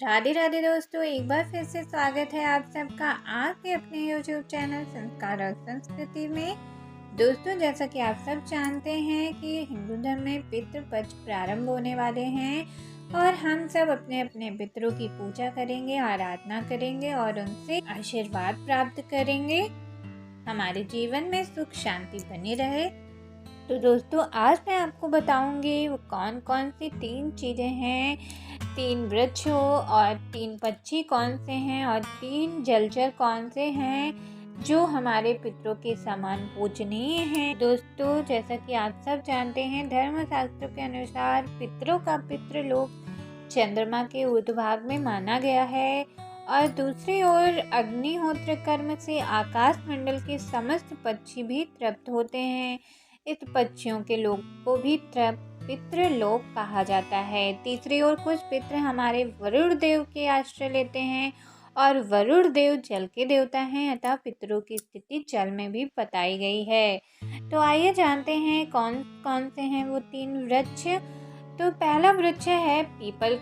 राधे राधे दोस्तों, एक बार फिर से स्वागत है आप सबका आपके अपने YouTube चैनल संस्कार और संस्कृति में। दोस्तों, जैसा कि आप सब जानते हैं कि हिंदू धर्म में पितृपक्ष प्रारंभ होने वाले हैं और हम सब अपने अपने पितरों की पूजा करेंगे, आराधना करेंगे और उनसे आशीर्वाद प्राप्त करेंगे। हमारे जीवन में सुख शांति बनी रहे। तो दोस्तों, आज मैं आपको बताऊंगी वो कौन कौन सी 3 चीज़ें हैं, 3 वृक्ष हो और 3 पक्षी कौन से हैं और 3 जलचर कौन से हैं जो हमारे पितरों के समान पूजनीय हैं। दोस्तों, जैसा कि आप सब जानते हैं, धर्मशास्त्र के अनुसार पितरों का पितृलोक चंद्रमा के ऊर्ध्वभाग में माना गया है और दूसरी ओर अग्निहोत्र कर्म से आकाश मंडल के समस्त पक्षी भी तृप्त होते हैं। इस पक्षियों के लोक को भी पितृलोक कहा जाता है। तीसरी ओर कुछ पितृ हमारे वरुण देव के आश्रय लेते हैं और वरुण देव जल के देवता हैं, अतः पितरों की स्थिति जल में भी बताई गई है। तो आइए जानते हैं कौन कौन से हैं वो 3 वृक्ष। तो पहला वृक्ष है पीपल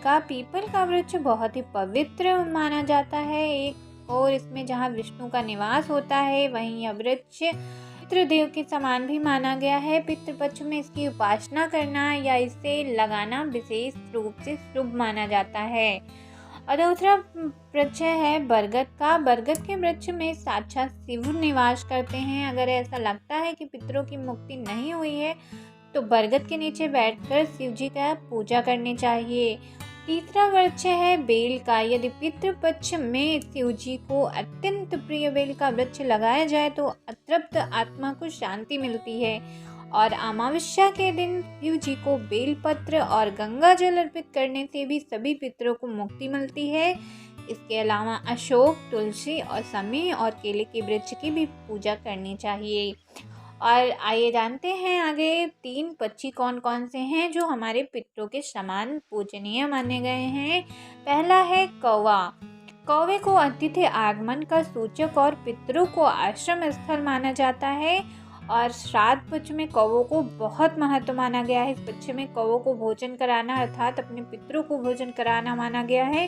का वृक्ष बहुत ही पवित्र माना जाता है। एक और इसमें जहाँ विष्णु का निवास होता है, वहीं यह वृक्ष पितृदेव के समान भी माना गया है। पितृपक्ष में इसकी उपासना करना या इसे लगाना विशेष रूप से शुभ माना जाता है। और दूसरा वृक्ष है बरगद के वृक्ष में साक्षात शिव निवास करते हैं। अगर ऐसा लगता है कि पितरों की मुक्ति नहीं हुई है तो बरगद के नीचे बैठकर शिव जी का पूजा करनी चाहिए। तीसरा वृक्ष है बेल का। यदि पितृपक्ष में शिव जी को अत्यंत प्रिय बेल का वृक्ष लगाया जाए तो अतृप्त आत्मा को शांति मिलती है और अमावस्या के दिन शिव जी को बेल पत्र और गंगा जल अर्पित करने से भी सभी पितरों को मुक्ति मिलती है। इसके अलावा अशोक, तुलसी और समी और केले के वृक्ष की भी पूजा करनी चाहिए। और आइए जानते हैं आगे 3 पक्षी कौन कौन से हैं जो हमारे पितरों के समान पूजनीय माने गए हैं। पहला है कौवा। कौवे को अतिथि आगमन का सूचक और पितरों को आश्रम स्थल माना जाता है और श्राद्ध पक्ष में कौवों को बहुत महत्व माना गया है। इस पक्ष में कौवों को भोजन कराना अर्थात अपने पितरों को भोजन कराना माना गया है।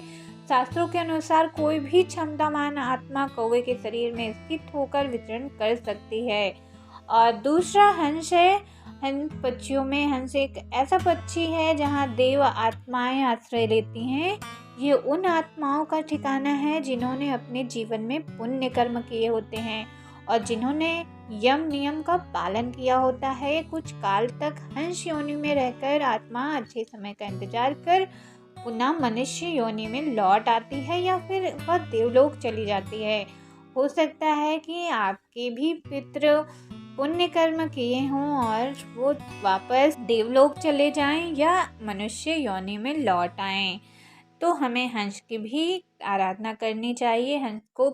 शास्त्रों के अनुसार कोई भी क्षमतावान आत्मा कौवे के शरीर में स्थित होकर विचरण कर सकती है। और दूसरा हंस है। हंस पक्षियों में हंस एक ऐसा पक्षी है जहाँ देव आत्माएं आश्रय लेती हैं। ये उन आत्माओं का ठिकाना है जिन्होंने अपने जीवन में पुण्य कर्म किए होते हैं और जिन्होंने यम नियम का पालन किया होता है। कुछ काल तक हंस योनि में रहकर आत्मा अच्छे समय का इंतजार कर पुनः मनुष्य योनि में लौट आती है या फिर वह देवलोक चली जाती है। हो सकता है कि आपके भी पितृ पुण्य कर्म किए हों और वो वापस देवलोक चले जाएं या मनुष्य योनि में लौट आएं, तो हमें हंस की भी आराधना करनी चाहिए, हंस को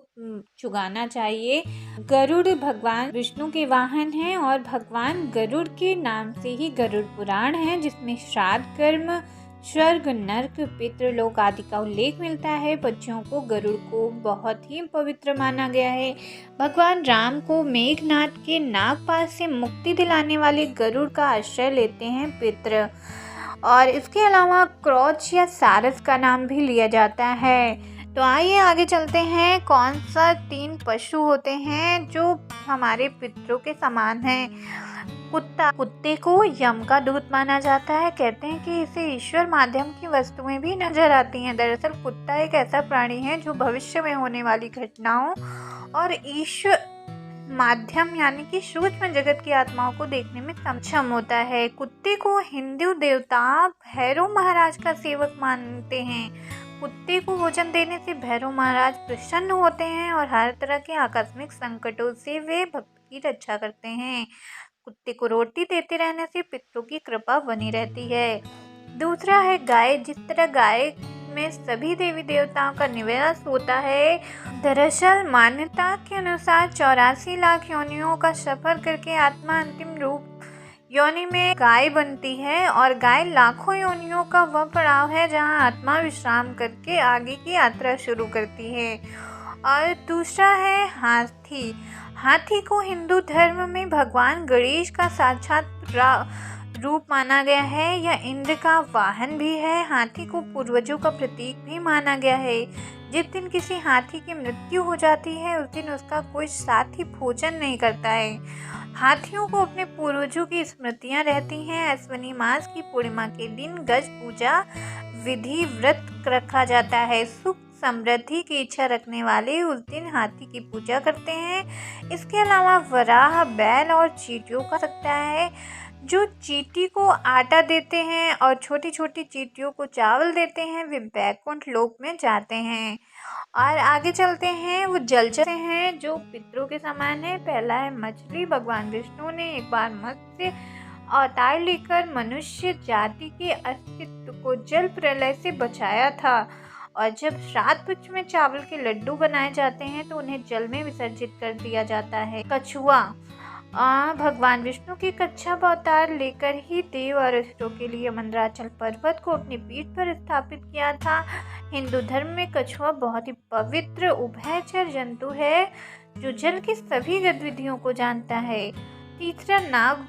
चुगाना चाहिए। गरुड़ भगवान विष्णु के वाहन हैं और भगवान गरुड़ के नाम से ही गरुड़ पुराण है, जिसमें श्राद्ध कर्म, स्वर्ग, नर्क, पितृलोक आदि का उल्लेख मिलता है। पक्षियों को गरुड़ को बहुत ही पवित्र माना गया है। भगवान राम को मेघनाद के नागपाश से मुक्ति दिलाने वाले गरुड़ का आश्रय लेते हैं पितृ। और इसके अलावा क्रोच या सारस का नाम भी लिया जाता है। तो आइए आगे चलते हैं कौन सा 3 पशु होते हैं जो हमारे पितरों के समान हैं। कुत्ते को यम का दूत माना जाता है। कहते हैं कि इसे ईश्वर माध्यम की वस्तुएं भी नजर आती हैं। दरअसल कुत्ता एक ऐसा प्राणी है जो भविष्य में होने वाली घटनाओं और ईश्वर माध्यम यानी कि सूक्ष्म जगत की आत्माओं को देखने में सक्षम होता है। कुत्ते को हिंदू देवता भैरव महाराज का सेवक मानते हैं। कुत्ते को भोजन देने से भैरव महाराज प्रसन्न होते हैं और हर तरह के आकस्मिक संकटों से वे भक्त की रक्षा करते हैं। कुत्ते को रोटी देते रहने से पितरों की कृपा बनी रहती है। दूसरा है गाय। जिस तरह गाय में सभी देवी देवताओं का निवास होता है, दरअसल मान्यता के अनुसार 84 लाख योनियों का सफर करके आत्मा अंतिम रूप योनि में गाय बनती है और गाय लाखों योनियों का वह पड़ाव है जहां आत्मा विश्राम करके आगे की यात्रा शुरू करती है। और दूसरा है हाथी। हाथी को हिंदू धर्म में भगवान गणेश का साक्षात रूप माना गया है। यह इंद्र का वाहन भी है। हाथी को पूर्वजों का प्रतीक भी माना गया है। जिस दिन किसी हाथी की मृत्यु हो जाती है उस दिन उसका कोई साथी भोजन नहीं करता है। हाथियों को अपने पूर्वजों की स्मृतियां रहती हैं। अश्विनी मास की पूर्णिमा के दिन गज पूजा विधि व्रत रखा जाता है। सुख समृद्धि की इच्छा रखने वाले उस दिन हाथी की पूजा करते हैं। इसके अलावा वराह, बैल और चींटियों का सकता है। जो चींटी को आटा देते हैं और छोटी छोटी चींटियों को चावल देते हैं वे बैकुंठ लोक में जाते हैं। और आगे चलते हैं, वो जलचर हैं जो पितरों के समान है। पहला है मछली। भगवान विष्णु ने एक बार मत्स्य अवतार लेकर मनुष्य जाति के अस्तित्व को जल प्रलय से बचाया था। और जब श्राद्ध पक्ष में चावल के लड्डू बनाए जाते हैं तो उन्हें जल में विसर्जित कर दिया जाता है। कछुआ भगवान विष्णु की कच्छप अवतार लेकर ही देव और असुरों के लिए मंदराचल पर्वत को अपनी पीठ पर स्थापित किया था। हिंदू धर्म में कछुआ बहुत ही पवित्र उभयचर जंतु है जो जल की सभी गतिविधियों को जानता है। तीसरा, नाग।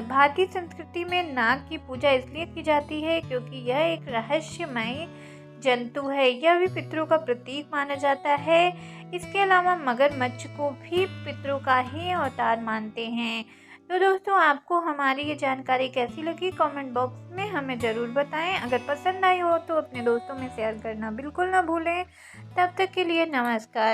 भारतीय संस्कृति में नाग की पूजा इसलिए की जाती है क्योंकि यह एक रहस्यमय जंतु है। यह भी पितरों का प्रतीक माना जाता है। इसके अलावा मगरमच्छ को भी पितरों का ही अवतार मानते हैं। तो दोस्तों, आपको हमारी ये जानकारी कैसी लगी कमेंट बॉक्स में हमें ज़रूर बताएं। अगर पसंद आई हो तो अपने दोस्तों में शेयर करना बिल्कुल ना भूलें। तब तक के लिए नमस्कार।